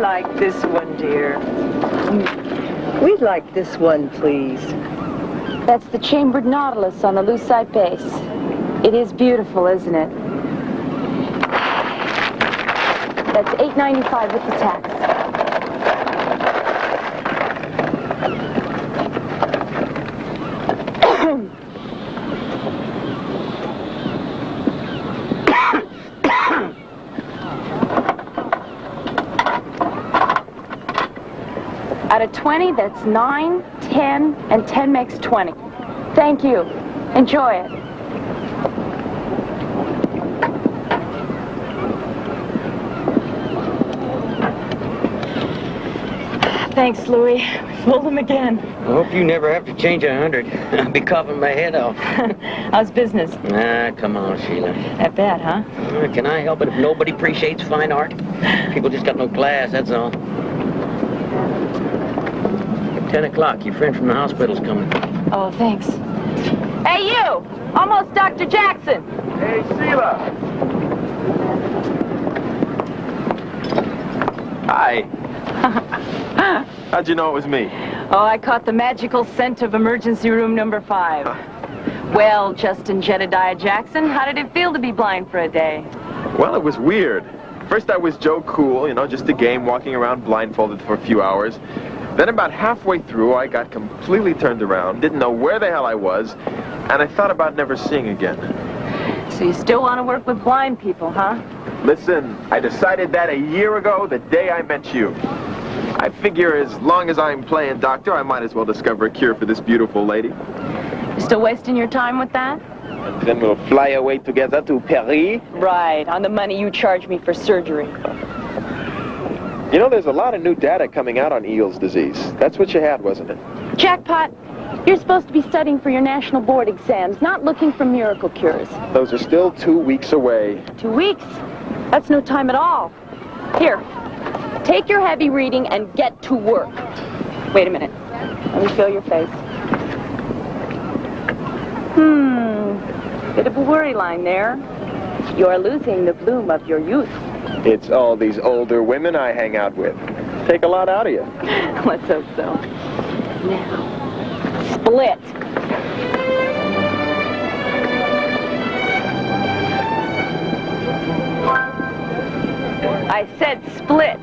like this one, dear. We'd like this one, please. That's the chambered nautilus on the lucite base. It is beautiful, isn't it? That's $8.95 with the tax. Out of 20, that's 9, 10, and 10 makes 20. Thank you. Enjoy it. Thanks, Louie. We fooled him again. I hope you never have to change 100. I'll be coughing my head off. How's business? Ah, come on, Sheila. That bad, huh? Can I help it if nobody appreciates fine art? People just got no class, that's all. At 10 o'clock, your friend from the hospital's coming. Oh, thanks. Hey, you! Almost Dr. Jackson! Hey, Sheila! Hi. How'd you know it was me? Oh, I caught the magical scent of emergency room number 5. Well, Justin Jedediah Jackson, how did it feel to be blind for a day? Well, it was weird. First I was Joe Cool, you know, just a game, walking around blindfolded for a few hours. Then about halfway through, I got completely turned around, didn't know where the hell I was, and I thought about never seeing again. So you still want to work with blind people, huh? Listen, I decided that a year ago, the day I met you. I figure as long as I'm playing doctor, I might as well discover a cure for this beautiful lady. You still wasting your time with that? And then we'll fly away together to Paris. Right, on the money you charge me for surgery. You know, there's a lot of new data coming out on Eels disease. That's what you had, wasn't it? Jackpot, you're supposed to be studying for your national board exams, not looking for miracle cures. Those are still 2 weeks away. 2 weeks? That's no time at all. Here, take your heavy reading and get to work. Wait a minute. Let me feel your face. Bit of a worry line there. You're losing the bloom of your youth. It's all these older women I hang out with. Take a lot out of you. Let's hope so. Now, split. I said split.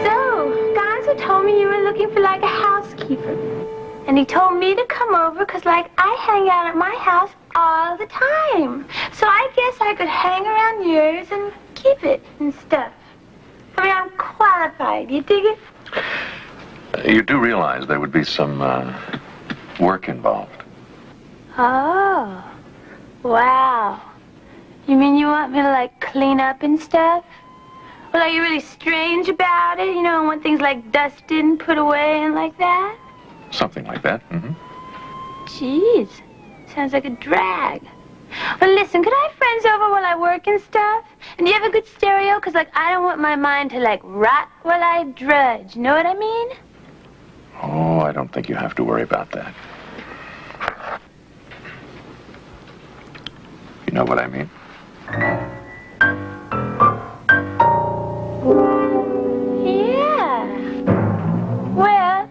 So, Gonzo told me you were looking for like a housekeeper. And he told me to come over because like I hang out at my house all the time. So I guess I could hang around yours and keep it and stuff. I mean, I'm qualified. You dig it? You do realize there would be some work involved. Oh, wow. You mean you want me to, like, clean up and stuff? Well, are you really strange about it? You know, want things, like, dusted and put away and like that? Something like that, Jeez, sounds like a drag. Well, listen, could I have friends over while I work and stuff? And do you have a good stereo? Because, like, I don't want my mind to, like, rot while I drudge. You know what I mean? Oh, I don't think you have to worry about that. You know what I mean? Yeah. Well,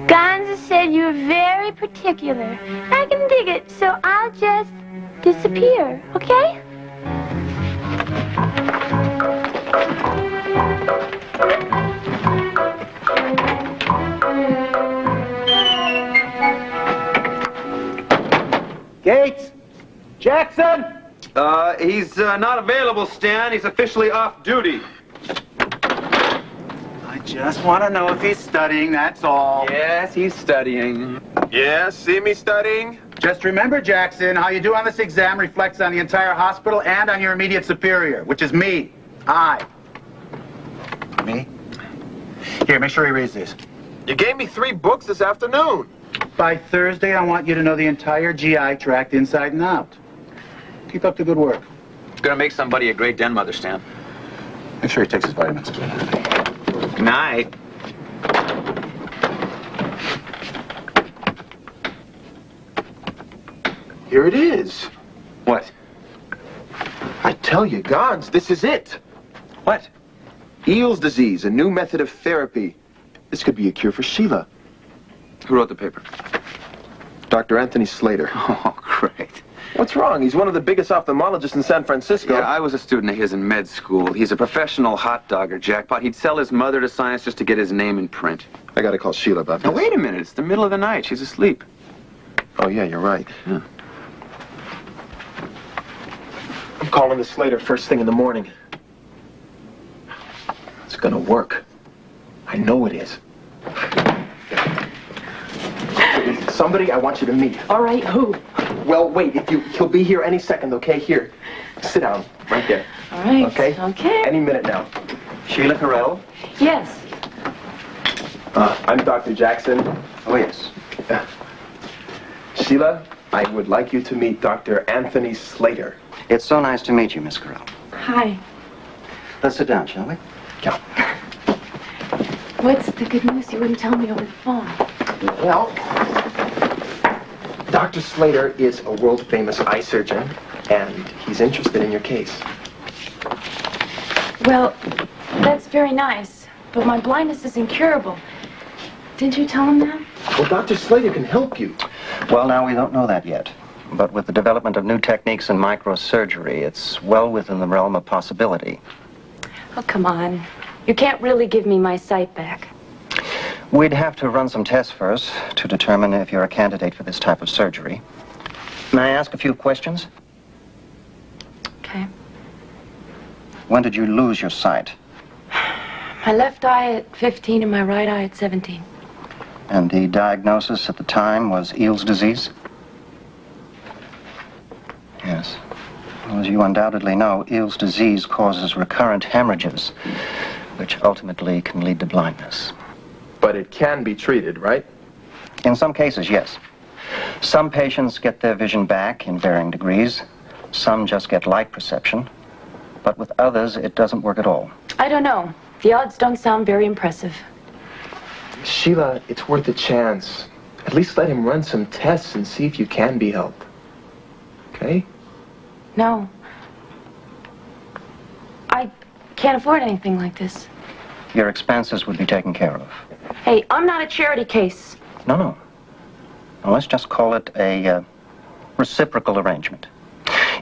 Gonza said you're very particular. I can dig it, so I'll just disappear, okay? Gates? Jackson? He's not available, Stan. He's officially off duty. I just want to know if he's studying, that's all. Yes, he's studying. Yeah, see me studying? Just remember, Jackson, how you do on this exam reflects on the entire hospital and on your immediate superior, which is me. Me? Here, make sure he reads these. You gave me 3 books this afternoon. By Thursday, I want you to know the entire GI tract inside and out. Keep up the good work. It's gonna make somebody a great den mother, Stan. Make sure he takes his vitamins. Good night. Here it is. What? I tell you, gods, this is it. What? Eels disease, a new method of therapy. This could be a cure for Sheila. Who wrote the paper? Dr. Anthony Slater. Oh, great. What's wrong? He's one of the biggest ophthalmologists in San Francisco. Yeah, I was a student of his in med school. He's a professional hot dogger, Jackpot. He'd sell his mother to science just to get his name in print. I gotta call Sheila about this. Now, wait a minute. It's the middle of the night. She's asleep. Oh, yeah, you're right. Yeah. I'm calling the Slater first thing in the morning. It's gonna work. I know it is. Somebody I want you to meet. All right, who? Well, wait, he'll be here any second, okay? Here, sit down, right there. All right. Okay? Okay. Any minute now. Sheila Carell? Yes. I'm Dr. Jackson. Oh, yes. Sheila, I would like you to meet Dr. Anthony Slater. It's so nice to meet you, Miss Carell. Hi. Let's sit down, shall we? Yeah. What's the good news you wouldn't tell me over the phone? Well, Dr. Slater is a world-famous eye surgeon, and he's interested in your case. Well, that's very nice, but my blindness is incurable. Didn't you tell him that? Well, Dr. Slater can help you. Well, now, we don't know that yet. But with the development of new techniques in microsurgery, it's well within the realm of possibility. Oh, come on. You can't really give me my sight back. We'd have to run some tests first to determine if you're a candidate for this type of surgery. May I ask a few questions? Okay. When did you lose your sight? My left eye at 15 and my right eye at 17. And the diagnosis at the time was Eels disease? Yes. Well, as you undoubtedly know, Eels disease causes recurrent hemorrhages, which ultimately can lead to blindness. But it can be treated, right? In some cases, yes. Some patients get their vision back in varying degrees. Some just get light perception. But with others, it doesn't work at all. I don't know. The odds don't sound very impressive. Sheila, it's worth a chance. At least let him run some tests and see if you can be helped. Okay? No. I can't afford anything like this. Your expenses would be taken care of. Hey, I'm not a charity case. No, no. Now, let's just call it a reciprocal arrangement.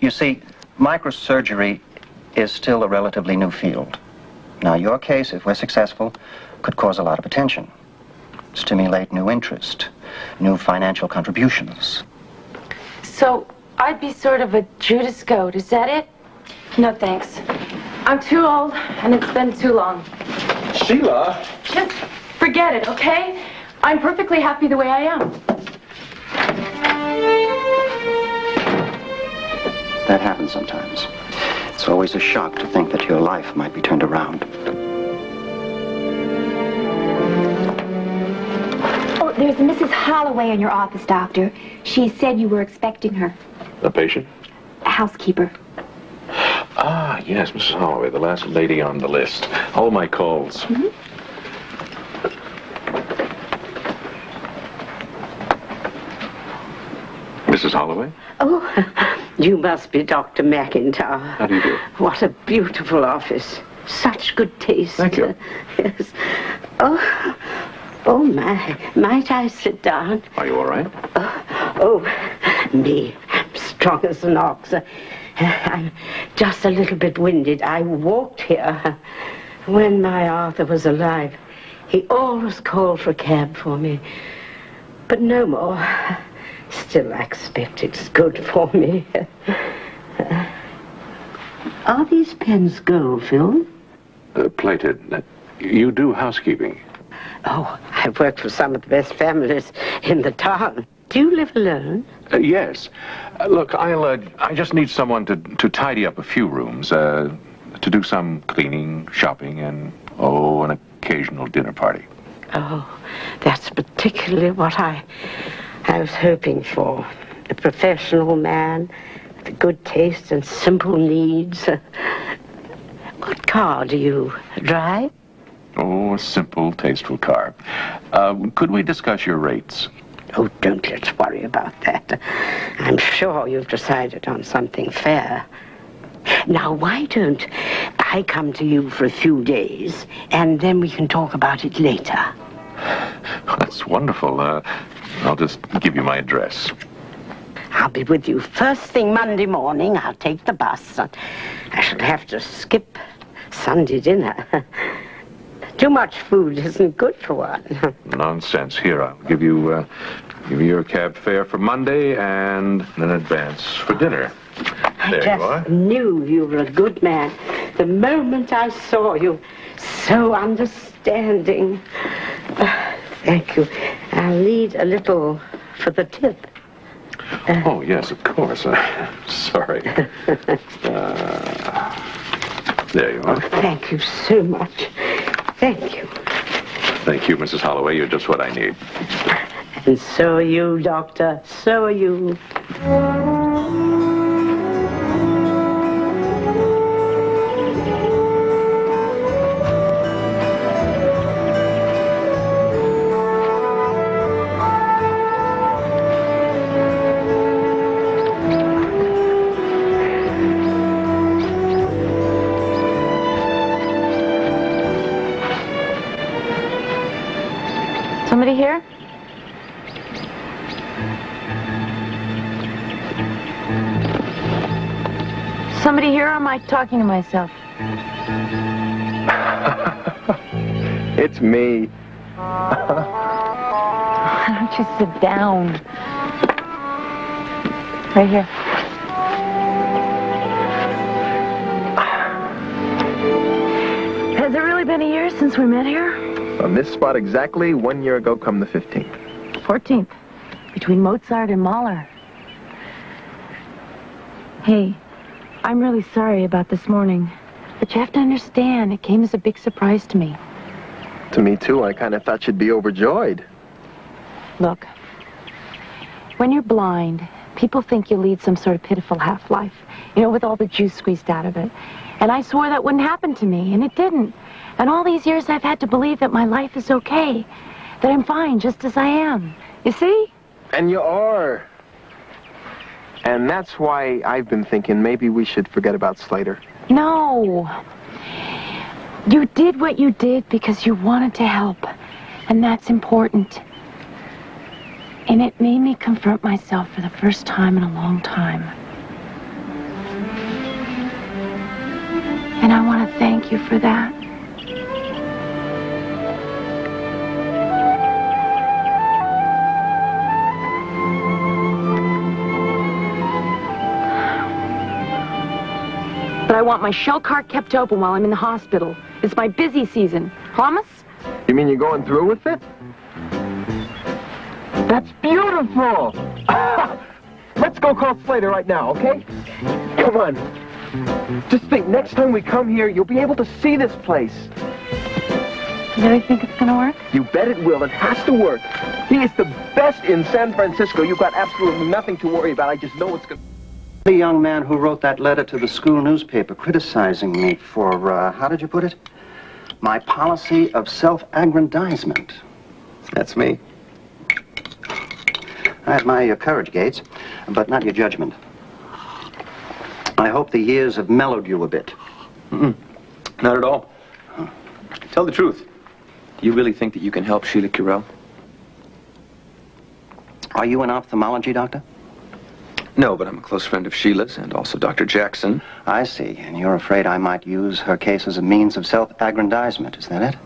You see, microsurgery is still a relatively new field. Now, your case, if we're successful, could cause a lot of attention, stimulate new interest, new financial contributions. So, I'd be sort of a Judas goat, is that it? No, thanks. I'm too old, and it's been too long. Sheila! Just forget it, okay? I'm perfectly happy the way I am. That happens sometimes. It's always a shock to think that your life might be turned around. Oh, there's a Mrs. Holloway in your office, Doctor. She said you were expecting her. The patient? A housekeeper. Ah, yes, Mrs. Holloway, the last lady on the list. All my calls. Mm-hmm. Mrs. Holloway? Oh, you must be Dr. McIntyre. How do you do? What a beautiful office. Such good taste. Thank you. Yes. Oh, my. Might I sit down? Are you all right? Me. I'm strong as an ox. I'm just a little bit winded. I walked here when my Arthur was alive. He always called for a cab for me. But no more. Still, I expect it's good for me. Are these pens gold-filled? Plated. You do housekeeping? Oh, I've worked for some of the best families in the town. Do you live alone? Yes. Look, I just need someone to tidy up a few rooms, to do some cleaning, shopping, and, an occasional dinner party. Oh, that's particularly what I was hoping for. A professional man with good taste and simple needs. What car do you drive? Oh, a simple, tasteful car. Could we discuss your rates? Oh, don't let's worry about that. I'm sure you've decided on something fair. Now, why don't I come to you for a few days, and then we can talk about it later? That's wonderful. I'll just give you my address. I'll be with you first thing Monday morning. I'll take the bus. I shall have to skip Sunday dinner. Too much food isn't good for one. Nonsense. Here, I'll give you your cab fare for Monday and an advance for dinner. There you are. I just knew you were a good man. The moment I saw you, so understanding. Thank you. I'll need a little for the tip. Oh, yes, of course. Sorry. There you are. Thank you so much. Thank you. Thank you, Mrs. Holloway. You're just what I need. And so are you, Doctor. So are you. Somebody here? Somebody here, or am I talking to myself? It's me. Why don't you sit down? Right here. Has it really been a year since we met here? On this spot exactly 1 year ago, come the 15th. 14th. Between Mozart and Mahler. Hey, I'm really sorry about this morning. But you have to understand, it came as a big surprise to me. To me, too. I kind of thought you'd be overjoyed. Look, when you're blind, people think you lead some sort of pitiful half-life. You know, with all the juice squeezed out of it. And I swore that wouldn't happen to me, and it didn't. And all these years I've had to believe that my life is okay. That I'm fine just as I am. You see? And you are. And that's why I've been thinking maybe we should forget about Slater. No. You did what you did because you wanted to help. And that's important. And it made me confront myself for the first time in a long time. And I want to thank you for that. But I want my shell cart kept open while I'm in the hospital. It's my busy season. Promise? You mean you're going through with it? That's beautiful! Let's go call Slater right now, okay? Come on. Just think, next time we come here, you'll be able to see this place. You really think it's gonna work? You bet it will. It has to work. He is the best in San Francisco. You've got absolutely nothing to worry about. I just know it's gonna... The young man who wrote that letter to the school newspaper criticizing me for, how did you put it? My policy of self-aggrandizement. That's me. I admire your courage, Gates, but not your judgment. I hope the years have mellowed you a bit. Not at all. Tell the truth. Do you really think that you can help Sheila Curell? Are you an ophthalmology doctor? No, but I'm a close friend of Sheila's and also Dr. Jackson. I see, and you're afraid I might use her case as a means of self-aggrandizement, is that it?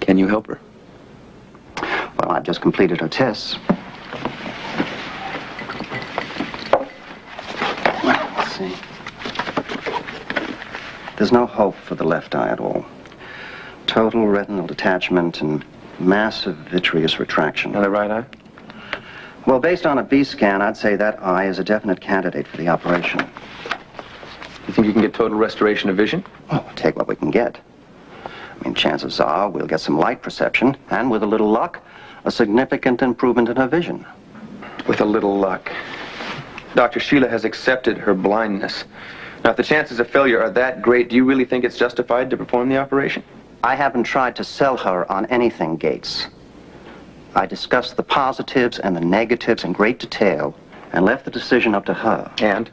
Can you help her? Well, I've just completed her tests. Well, let's see. There's no hope for the left eye at all. Total retinal detachment and massive vitreous retraction. And the right eye? Well, based on a B-scan, I'd say that eye is a definite candidate for the operation. You think you can get total restoration of vision? Oh, we'll take what we can get. I mean, chances are we'll get some light perception, and with a little luck, a significant improvement in her vision. With a little luck. Dr. Sheila has accepted her blindness. Now, if the chances of failure are that great, do you really think it's justified to perform the operation? I haven't tried to sell her on anything, Gates. I discussed the positives and the negatives in great detail and left the decision up to her. And?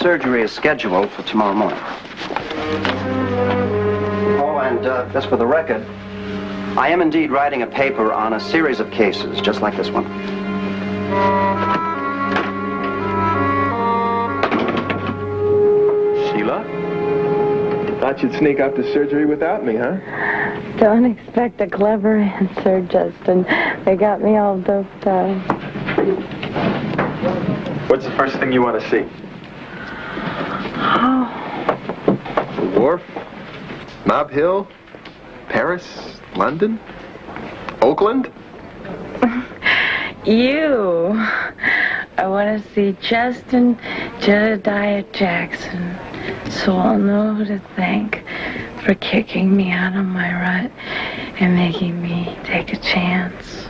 surgery is scheduled for tomorrow morning. Oh, and just for the record, I am indeed writing a paper on a series of cases, just like this one. Sheila? Thought you'd sneak out to surgery without me, huh? Don't expect a clever answer, Justin. They got me all doped up. What's the first thing you want to see? Oh. The Wharf? Nob Hill? Paris? London? Oakland? You. I want to see Justin Jedediah Jackson, so I'll know who to thank for kicking me out of my rut and making me take a chance.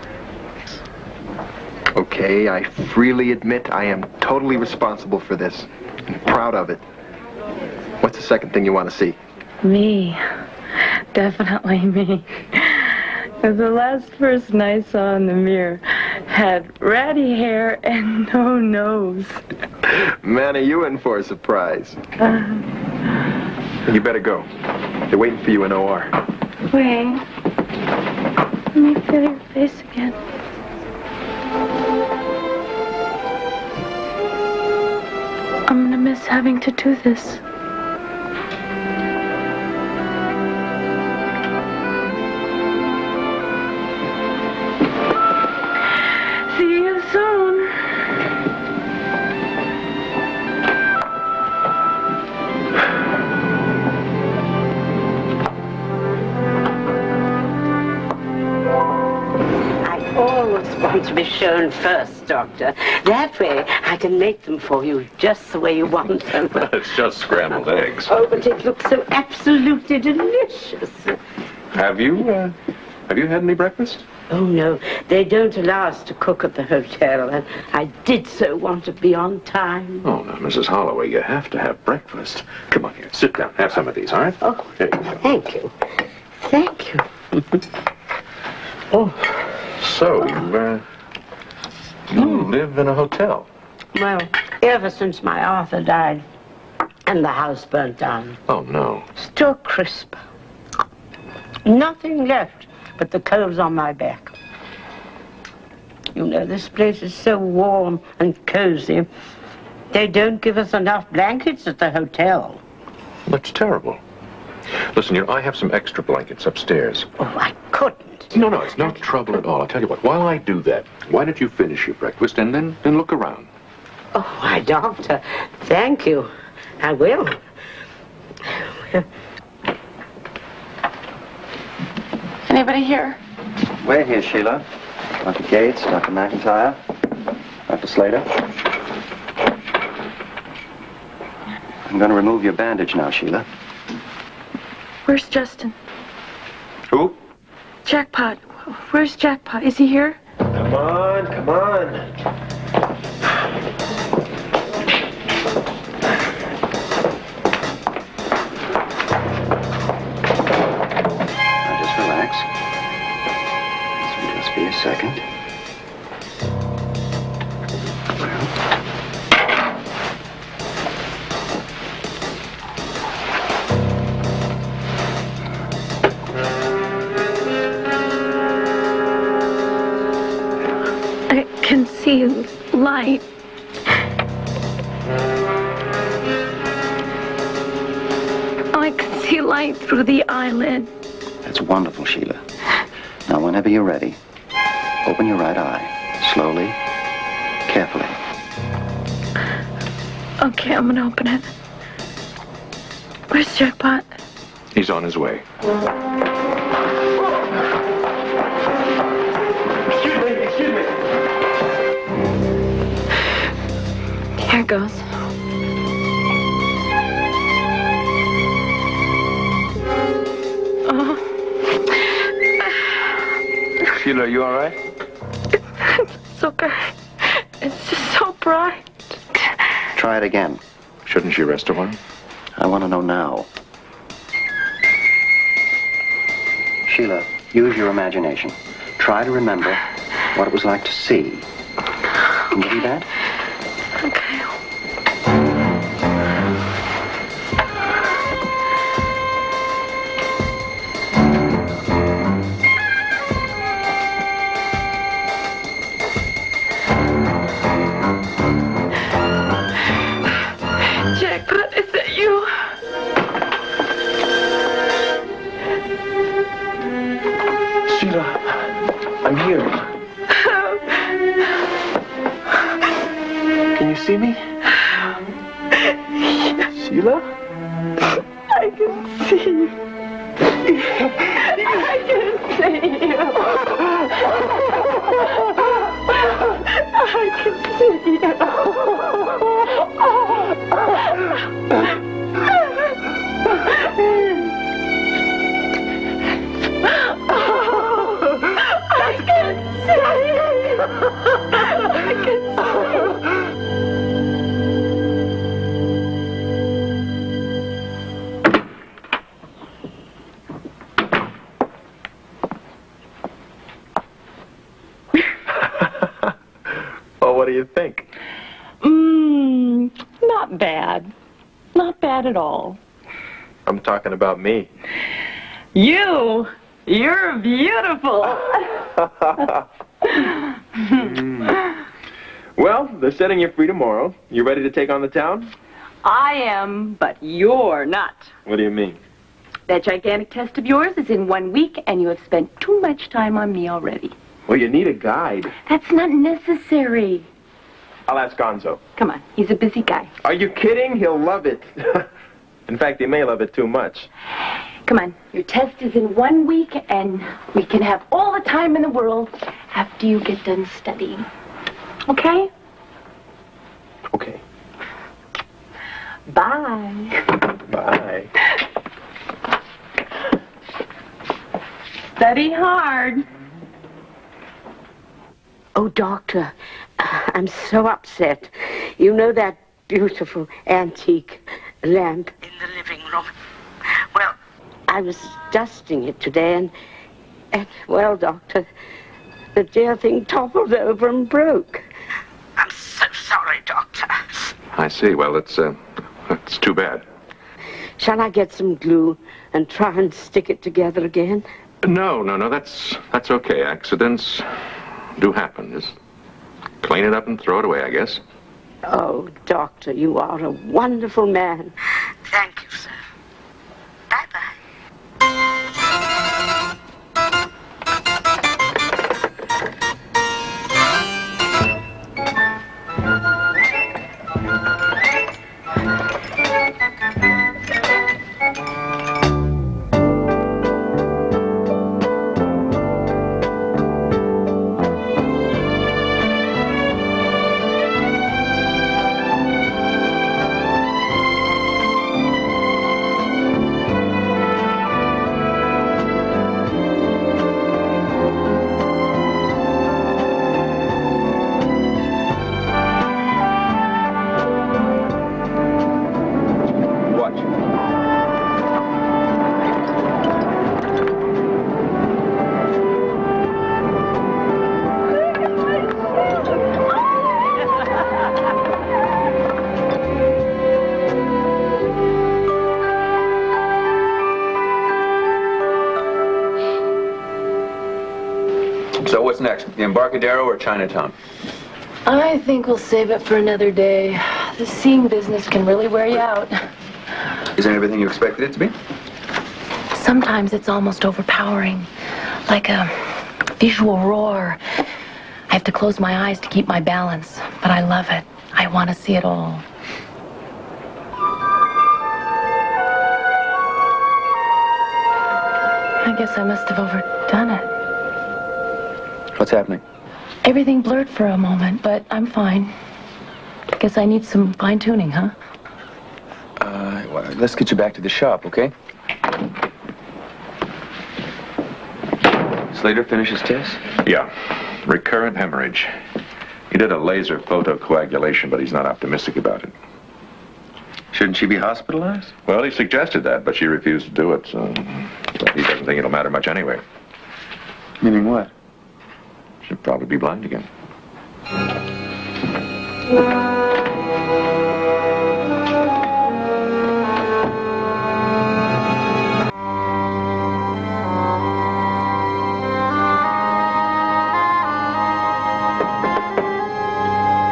Okay, I freely admit I am totally responsible for this. I'm proud of it. What's the second thing you want to see? Me. Definitely me. The last person I saw in the mirror had ratty hair and no nose. Man, are you in for a surprise? You better go. They're waiting for you in OR. Wait. Let me feel your face again. I'm gonna miss having to do this. See you soon. I always want to be shown first, Doctor. That way I can make them for you just the way you want them. It's just scrambled eggs. Oh, but it looks so absolutely delicious. Have you had any breakfast? Oh, no. They don't allow us to cook at the hotel, and I did so want to be on time. Oh, now, Mrs. Holloway, you have to have breakfast. Come on here, sit down. Have some of these, all right? Oh, There you go. thank you. Thank you. Oh. So, you live in a hotel? Well, ever since my Arthur died and the house burnt down. Oh, no. Still crisp. Nothing left but the clothes on my back. You know, this place is so warm and cozy. They don't give us enough blankets at the hotel. That's terrible. Listen, I have some extra blankets upstairs. Oh, I couldn't. No, it's no trouble at all. I'll tell you what, while I do that, why don't you finish your breakfast and then look around? Oh, why, Doctor, thank you. I will. Anybody here? We're here, Sheila. Dr. Gates, Dr. McIntyre, Dr. Slater. I'm going to remove your bandage now, Sheila. Where's Justin? Who? Jackpot. Where's Jackpot? Is he here? Come on, come on. Now just relax. This will just be a second. I can see light. I can see light through the eyelid. That's wonderful, Sheila. Now, whenever you're ready, open your right eye. Slowly, carefully. Okay, I'm gonna open it. Where's Jackpot? He's on his way. Excuse me. Here goes. Oh. Sheila, you all right? It's okay. It's just so bright. Try it again. Shouldn't she rest a while? I want to know now. Sheila, use your imagination. Try to remember what it was like to see. Can you do that? Okay. see me? Sheila? I can see you. I can see you. I can see you. I can see you. I can see you. Well, what do you think? Not bad. Not bad at all. I'm talking about me. You're beautiful. Well, they're setting you free tomorrow. You ready to take on the town? I am, but you're not. What do you mean? That gigantic test of yours is in 1 week, and you have spent too much time on me already. Well, you need a guide. That's not necessary. I'll ask Gonzo. Come on, he's a busy guy. Are you kidding? He'll love it. In fact, he may love it too much. Come on, your test is in 1 week, and we can have all the time in the world after you get done studying. Okay? Okay. Bye. Bye. Study hard. Oh, Doctor, I'm so upset. You know that beautiful antique lamp in the living room? Well, I was dusting it today, and well, Doctor, the dear thing toppled over and broke. I'm so sorry, Doctor. I see. Well, it's too bad. Shall I get some glue and try and stick it together again? No, that's okay. Accidents do happen. Just clean it up and throw it away, I guess. Oh, Doctor, you are a wonderful man. Thank you, sir. Bye-bye. So what's next? The Embarcadero or Chinatown? I think we'll save it for another day. The seeing business can really wear you out. Isn't everything you expected it to be? Sometimes it's almost overpowering, like a visual roar. I have to close my eyes to keep my balance, but I love it. I want to see it all. I guess I must have overdone it. What's happening? Everything blurred for a moment, but I'm fine. Guess I need some fine-tuning, huh? Well, let's get you back to the shop, okay? Slater finish his test? Yeah. Recurrent hemorrhage. He did a laser photocoagulation, but he's not optimistic about it. Shouldn't she be hospitalized? Well, he suggested that, but she refused to do it, so he doesn't think it'll matter much anyway. Meaning what? She'll probably be blind again.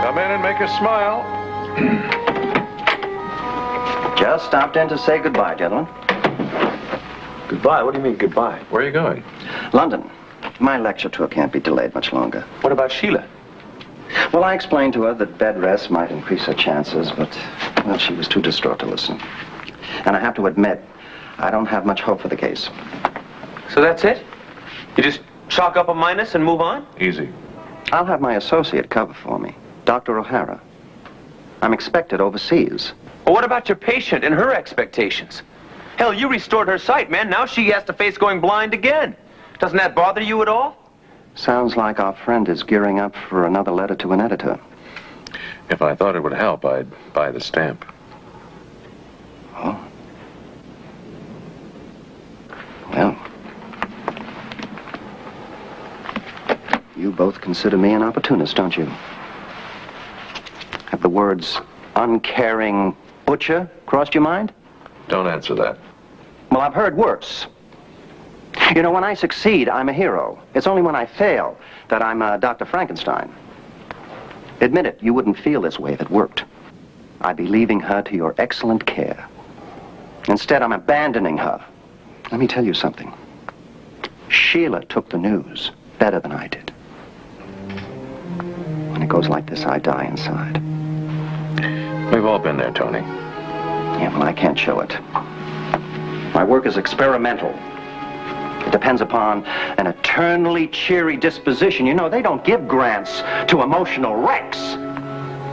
Come in and make us smile. Just stopped in to say goodbye, gentlemen. Goodbye? What do you mean, goodbye? Where are you going? London. My lecture tour can't be delayed much longer. What about Sheila? Well, I explained to her that bed rest might increase her chances, but, well, she was too distraught to listen. And I have to admit, I don't have much hope for the case. So that's it? You just chalk up a minus and move on? Easy. I'll have my associate cover for me, Dr. O'Hara. I'm expected overseas. Well, what about your patient and her expectations? Hell, you restored her sight, man. Now she has to face going blind again. Doesn't that bother you at all? Sounds like our friend is gearing up for another letter to an editor. If I thought it would help, I'd buy the stamp. Oh. Well. You both consider me an opportunist, don't you? Have the words uncaring butcher crossed your mind? Don't answer that. Well, I've heard worse. You know, when I succeed, I'm a hero. It's only when I fail that I'm Dr. Frankenstein. Admit it, you wouldn't feel this way if it worked. I'd be leaving her to your excellent care. Instead, I'm abandoning her. Let me tell you something. Sheila took the news better than I did. When it goes like this, I die inside. We've all been there, Tony. Yeah, well, I can't show it. My work is experimental. It depends upon an eternally cheery disposition. You know, they don't give grants to emotional wrecks.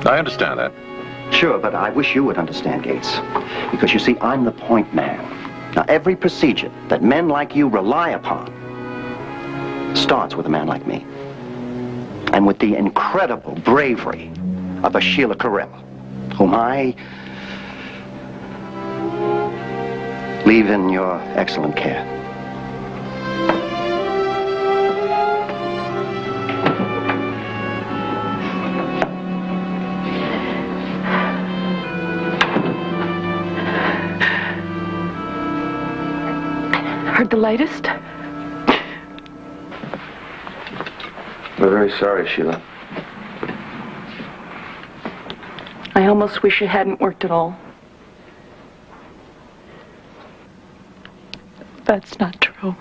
I understand that. Sure, but I wish you would understand, Gates. Because, you see, I'm the point man. Now, every procedure that men like you rely upon starts with a man like me. And with the incredible bravery of a Sheila Carell, whom I leave in your excellent care. Heard the latest? We're very sorry, Sheila. I almost wish it hadn't worked at all. That's not true.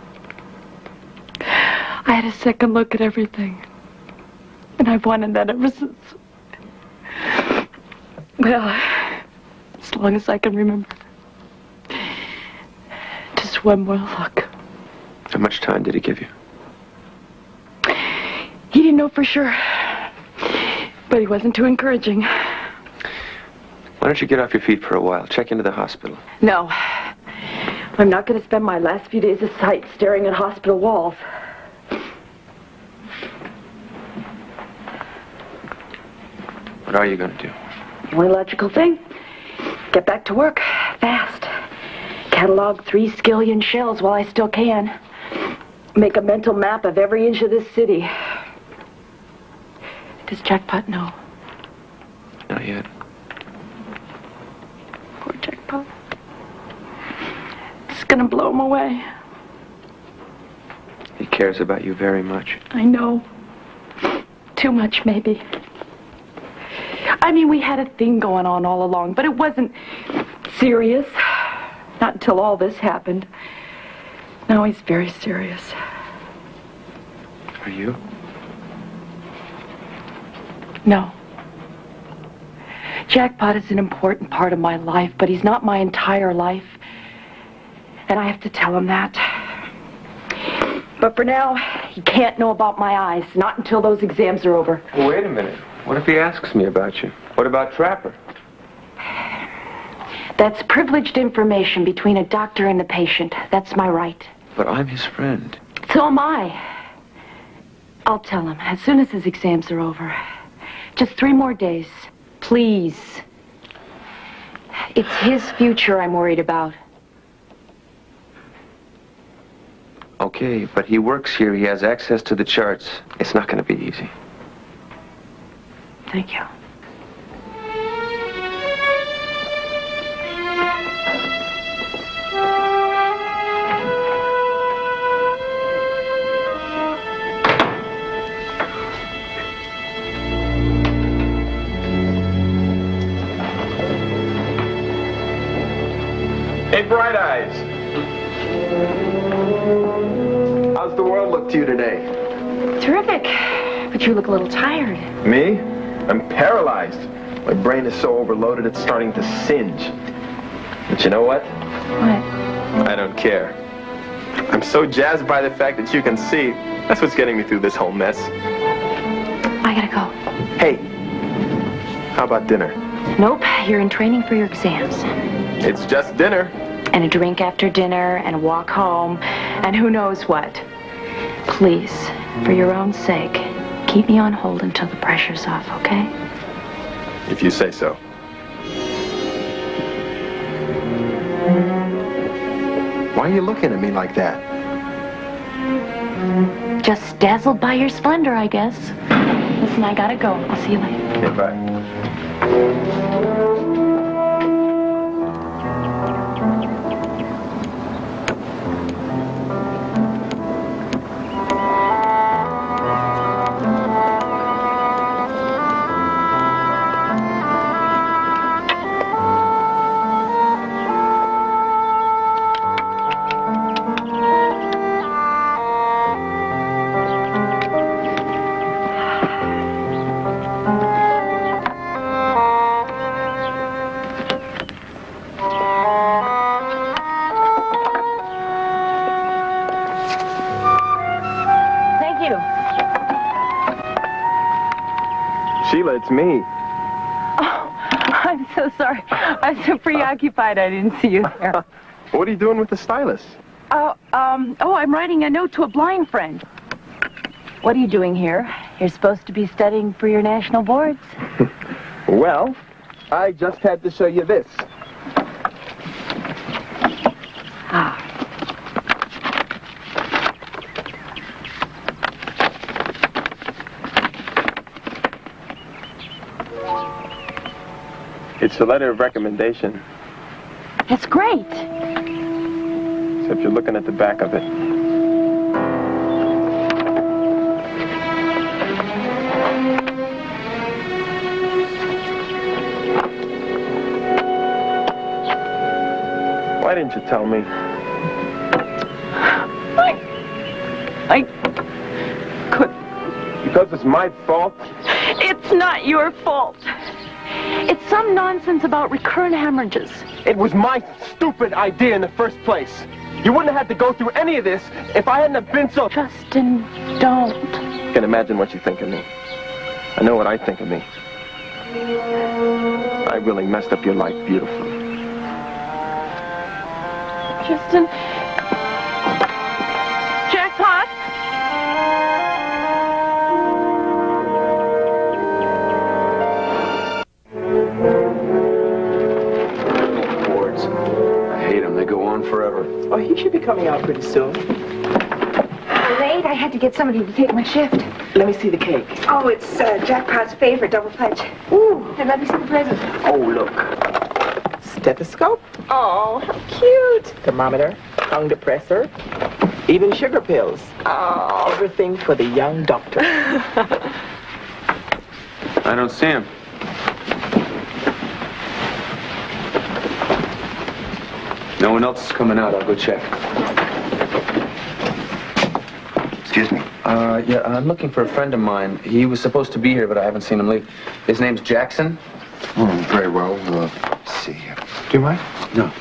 I had a second look at everything. And I've wanted that ever since. Well, as long as I can remember. Just one more look. How much time did he give you? He didn't know for sure. But he wasn't too encouraging. Why don't you get off your feet for a while? Check into the hospital. No. I'm not going to spend my last few days of sight staring at hospital walls. What are you going to do? The only logical thing, get back to work fast. Catalog 3 skillion shells while I still can. Make a mental map of every inch of this city. Does Jackpot know? Not yet. Poor Jackpot. It's gonna blow him away. He cares about you very much. I know. Too much, maybe. I mean, we had a thing going on all along, but it wasn't serious. Not until all this happened. Now he's very serious. Are you? No. Jackpot is an important part of my life, but he's not my entire life. And I have to tell him that. But for now, he can't know about my eyes. Not until those exams are over. Well, wait a minute. What if he asks me about you? What about Trapper? That's privileged information between a doctor and the patient. That's my right. But I'm his friend. So am I. I'll tell him as soon as his exams are over. Just 3 more days. Please. It's his future I'm worried about. Okay, but he works here. He has access to the charts. It's not going to be easy. Thank you. Hey, Bright Eyes. How's the world look to you today? Terrific. But you look a little tired. Me? I'm paralyzed. My brain is so overloaded it's starting to singe. But you know what? What? I don't care. I'm so jazzed by the fact that you can see. That's what's getting me through this whole mess. I gotta go. Hey, how about dinner? Nope, you're in training for your exams. It's just dinner. And a drink after dinner, and a walk home, and who knows what. Please, for your own sake, keep me on hold until the pressure's off, okay? If you say so. Why are you looking at me like that? Just dazzled by your splendor, I guess. Listen, I gotta go. I'll see you later. Okay, bye. Sheila, it's me. Oh, I'm so sorry. I'm so preoccupied I didn't see you there. What are you doing with the stylus? Oh, I'm writing a note to a blind friend. What are you doing here? You're supposed to be studying for your national boards. Well, I just had to show you this. Ah. It's a letter of recommendation. It's great. Except you're looking at the back of it. Why didn't you tell me? I couldn't. Because it's my fault? It's not your fault. It's some nonsense about recurrent hemorrhages. It was my stupid idea in the first place. You wouldn't have had to go through any of this if I hadn't have been so... Justin, don't. I can imagine what you think of me. I know what I think of me. I really messed up your life beautifully. Justin. Jackpot. Forever. Oh, he should be coming out pretty soon. Late. I had to get somebody to take my shift. Let me see the cake. Oh, it's Jackpot's favorite, double fudge. Ooh, and let me see the present. Oh, look. Stethoscope. Oh, how cute. Thermometer, tongue depressor, even sugar pills. Oh. Everything for the young doctor. I don't see him. No one else is coming out. I'll go check. Excuse me. Yeah, I'm looking for a friend of mine. He was supposed to be here, but I haven't seen him leave. His name's Jackson. Oh, very well. Let's see here. Do you mind? No.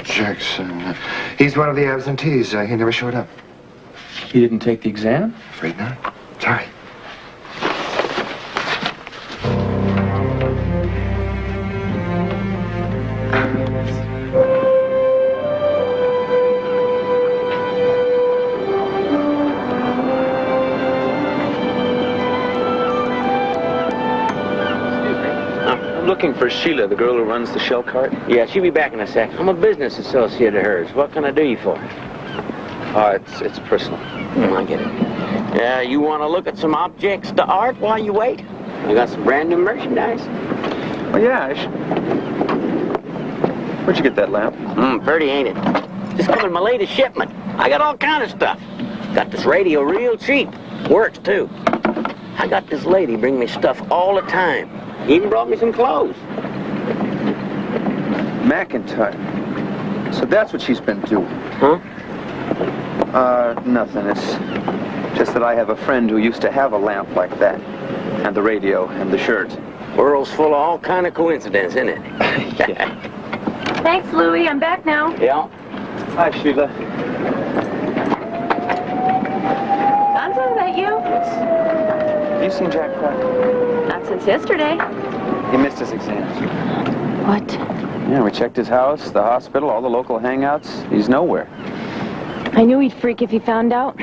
Jackson. He's one of the absentees. He never showed up. He didn't take the exam? Afraid not. Sorry. Looking for Sheila, the girl who runs the shell cart. Yeah, she'll be back in a sec. I'm a business associate of hers. What can I do you for? It's personal. I get it. Yeah, you want to look at some objects to art while you wait? I got some brand new merchandise. Oh, yeah. Where'd you get that lamp? Pretty, ain't it? Just come in my latest shipment. I got all kind of stuff. Got this radio real cheap. Works, too. I got this lady bring me stuff all the time. Even brought me some clothes. McIntyre. So that's what she's been doing. Huh? Nothing. Just that I have a friend who used to have a lamp like that. And the radio and the shirt. World's full of all kind of coincidence, isn't it? Yeah. Thanks, Louie. I'm back now. Yeah. Hi, Sheila. Gonzo, that you? Have you seen Jackpot? Not since yesterday. He missed his exams. What? Yeah, we checked his house, the hospital, all the local hangouts. He's nowhere. I knew he'd freak if he found out.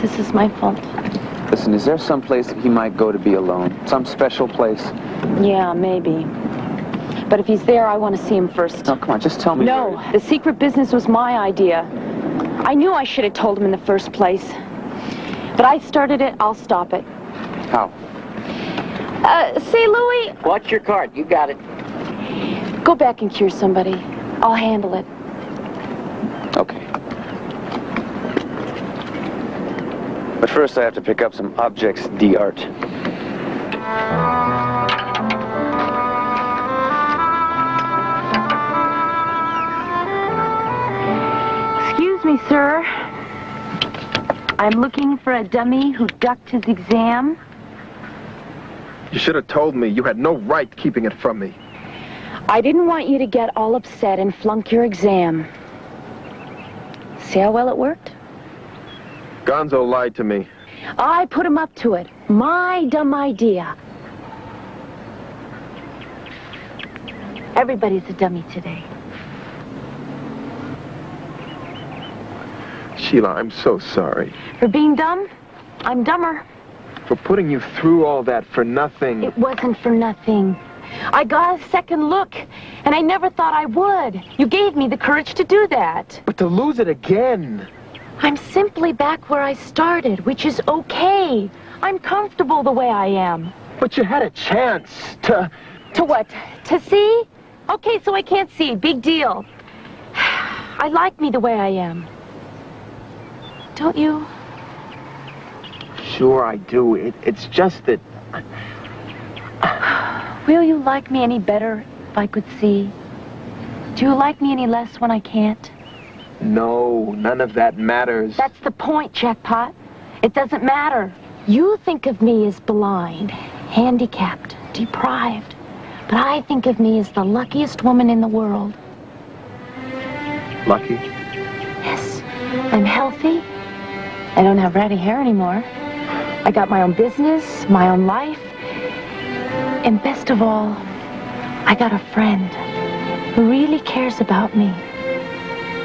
This is my fault. Listen, is there some place that he might go to be alone? Some special place? Yeah, maybe. But if he's there, I want to see him first. No, come on, just tell me. No, the secret business was my idea. I knew I should have told him in the first place. But I started it, I'll stop it. How? Say, Louie... Watch your cart, you got it. Go back and cure somebody. I'll handle it. Okay. But first I have to pick up some objects d'art. Excuse me, sir. I'm looking for a dummy who ducked his exam. You should have told me. You had no right keeping it from me. I didn't want you to get all upset and flunk your exam. See how well it worked? Gonzo lied to me. I put him up to it. My dumb idea. Everybody's a dummy today. Sheila, I'm so sorry. For being dumb, I'm dumber. For putting you through all that for nothing. It wasn't for nothing. I got a second look, and I never thought I would. You gave me the courage to do that. But to lose it again. I'm simply back where I started, which is okay. I'm comfortable the way I am. But you had a chance to... To what? To see? Okay, so I can't see. Big deal. I like me the way I am. Don't you? Sure I do. It's just that... Will you like me any better if I could see? Do you like me any less when I can't? No, none of that matters. That's the point, Jackpot. It doesn't matter. You think of me as blind, handicapped, deprived. But I think of me as the luckiest woman in the world. Lucky? Yes. I'm healthy. I don't have ratty hair anymore. I got my own business, my own life. And best of all, I got a friend who really cares about me.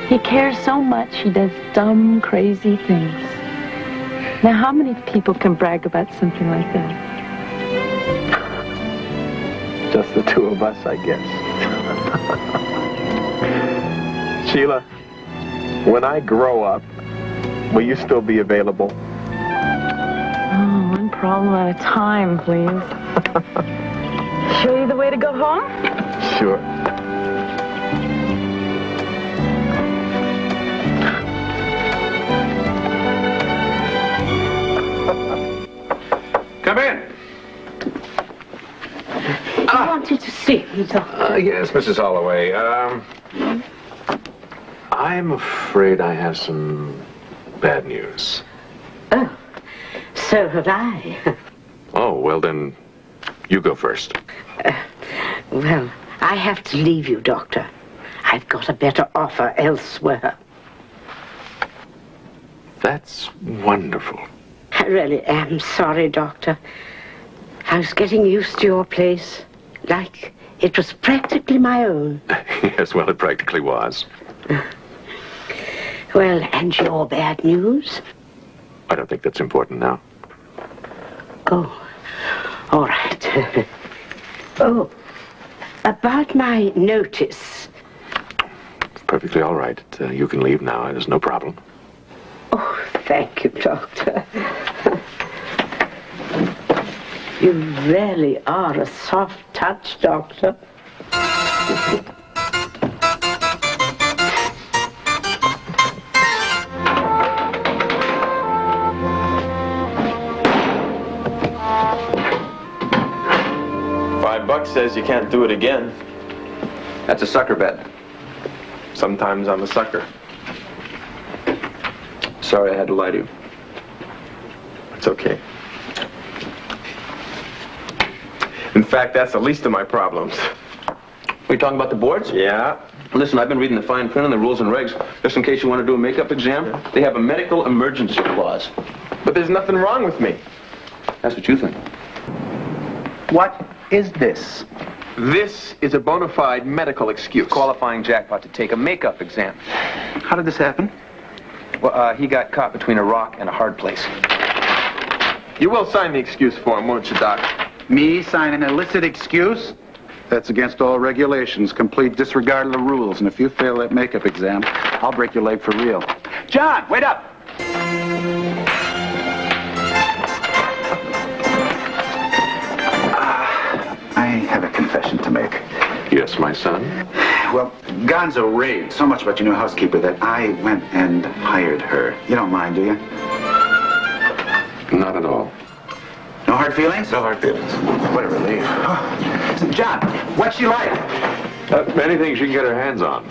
He cares so much he does dumb, crazy things. Now, how many people can brag about something like that? Just the two of us, I guess. Sheila, when I grow up, will you still be available? Oh, one problem at a time, please. Show you the way to go home? Sure. Come in. I wanted to see you, Doctor. Yes, Mrs. Holloway. I'm afraid I have some bad news. Oh, so have I. Oh, well then, you go first. Well, I have to leave you, Doctor. I've got a better offer elsewhere. That's wonderful. I really am sorry, Doctor. I was getting used to your place, like it was practically my own. Yes, well, it practically was. Well, and your bad news? I don't think that's important now. Oh, all right. Oh, about my notice. Perfectly all right. You can leave now. There's no problem. Oh, thank you, Doctor. You really are a soft touch, Doctor. $5 says you can't do it again. That's a sucker bet. Sometimes I'm a sucker. Sorry I had to lie to you. It's okay. In fact, that's the least of my problems. Are you talking about the boards? Yeah. Listen, I've been reading the fine print and the rules and regs, just in case you want to do a makeup exam. They have a medical emergency clause. But there's nothing wrong with me. That's what you think. What is this? This is a bona fide medical excuse. Qualifying Jackpot to take a makeup exam. How did this happen? Well, he got caught between a rock and a hard place. You will sign the excuse form, won't you, Doc? Me sign an illicit excuse? That's against all regulations, complete disregard of the rules. And if you fail that makeup exam, I'll break your leg for real. John, wait up! I have a confession to make. Yes, my son? Well, Gonzo raved so much about your new housekeeper that I went and hired her. You don't mind, do you? Not at all. No hard feelings? No hard feelings. What a relief. Oh. John, what's she like? Anything she can get her hands on.